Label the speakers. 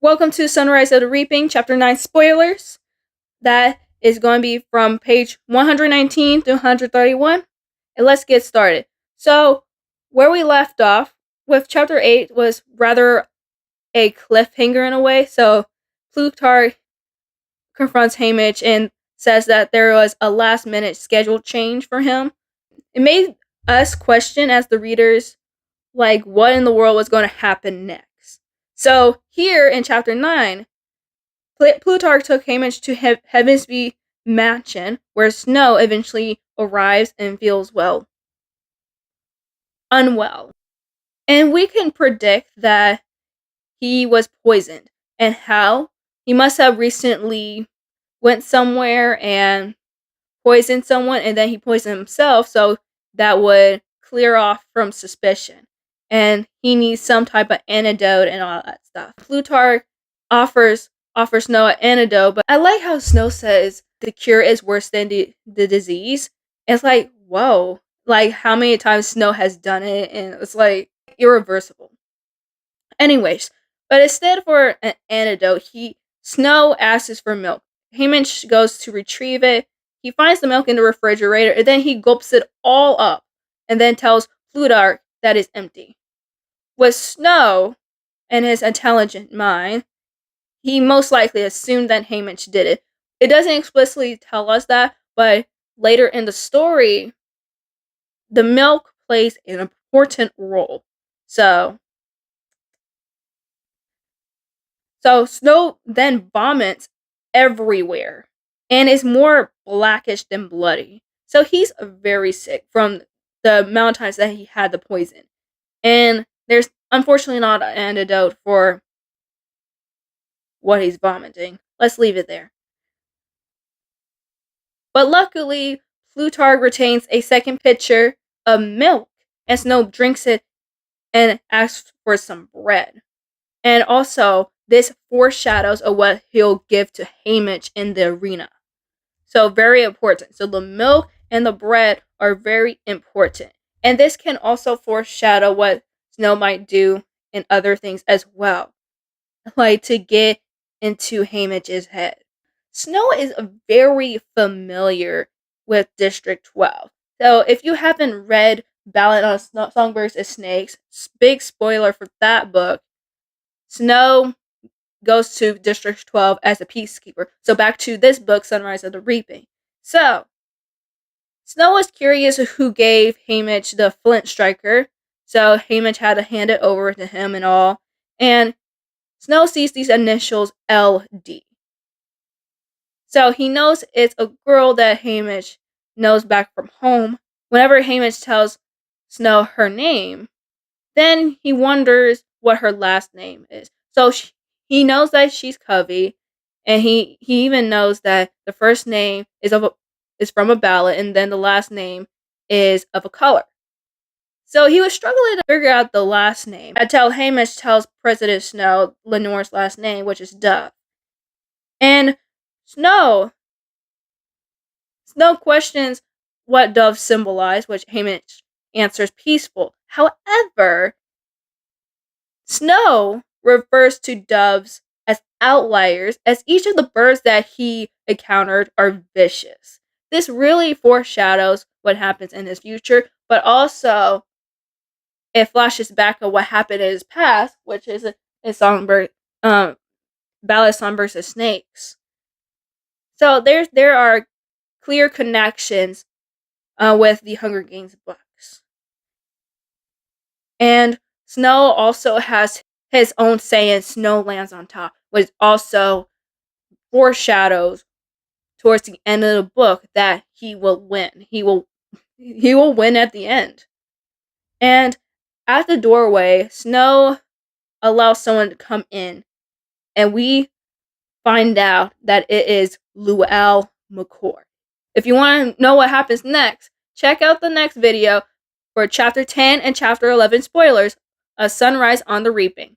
Speaker 1: Welcome to Sunrise of the Reaping, Chapter 9 spoilers. That is going to be from page 119 to 131. And let's get started. So, where we left off with Chapter 8 was rather a cliffhanger in a way. So, Plutarch confronts Haymitch and says that there was a last minute schedule change for him. It made us question, as the readers, like, what in the world was going to happen next. So, here in Chapter 9, Plutarch took Haymitch to Heavensby Mansion, where Snow eventually arrives and feels, well, unwell. And we can predict that he was poisoned. And how? He must have recently went somewhere and poisoned someone, and then he poisoned himself, so that would clear off from suspicion. And he needs some type of antidote and all that stuff. Plutarch offers Snow an antidote, but I like how Snow says the cure is worse than the disease. It's like, whoa, like how many times Snow has done it, and it's like irreversible. Anyways, but instead for an antidote, Snow asks for milk. Haymitch goes to retrieve it. He finds the milk in the refrigerator, and then he gulps it all up, and then tells Plutarch that it's empty. With Snow and his intelligent mind, he most likely assumed that Haymitch did it. It doesn't explicitly tell us that, but later in the story, the milk plays an important role. So Snow then vomits everywhere and is more blackish than bloody. So he's very sick from the amount of times that he had the poison. And there's unfortunately not an antidote for what he's vomiting. Let's leave it there. But luckily, Plutarch retains a second pitcher of milk, and Snow drinks it and asks for some bread. And also, this foreshadows of what he'll give to Haymitch in the arena. So very important. So the milk and the bread are very important. And this can also foreshadow what Snow might do in other things as well. Like to get into Haymitch's head. Snow is very familiar with District 12. So if you haven't read Ballad on Songbirds and Snakes, big spoiler for that book, Snow goes to District 12 as a peacekeeper. So back to this book, Sunrise of the Reaping. So, Snow was curious who gave Haymitch the flint striker. So Haymitch had to hand it over to him and all. And Snow sees these initials LD. So he knows it's a girl that Haymitch knows back from home. Whenever Haymitch tells Snow her name, then he wonders what her last name is. So he knows that she's Covey, and he even knows that the first name is from a ballad, and then the last name is of a color. So he was struggling to figure out the last name until Haymitch tells President Snow Lenore's last name, which is Dove. And Snow questions what Dove symbolize, which Haymitch answers peaceful. However, Snow refers to doves as outliers, as each of the birds that he encountered are vicious. This really foreshadows what happens in his future, but also it flashes back on what happened in his past, which is a songbird, Ballad Songbirds and Snakes. So there are clear connections with the Hunger Games books. And Snow also has his own saying, Snow lands on top, which also foreshadows towards the end of the book that he will win. He will win at the end. And at the doorway, Snow allows someone to come in, and we find out that it is Luelle McCoy. If you want to know what happens next, check out the next video for Chapter 10 and Chapter 11 spoilers, A Sunrise on the Reaping.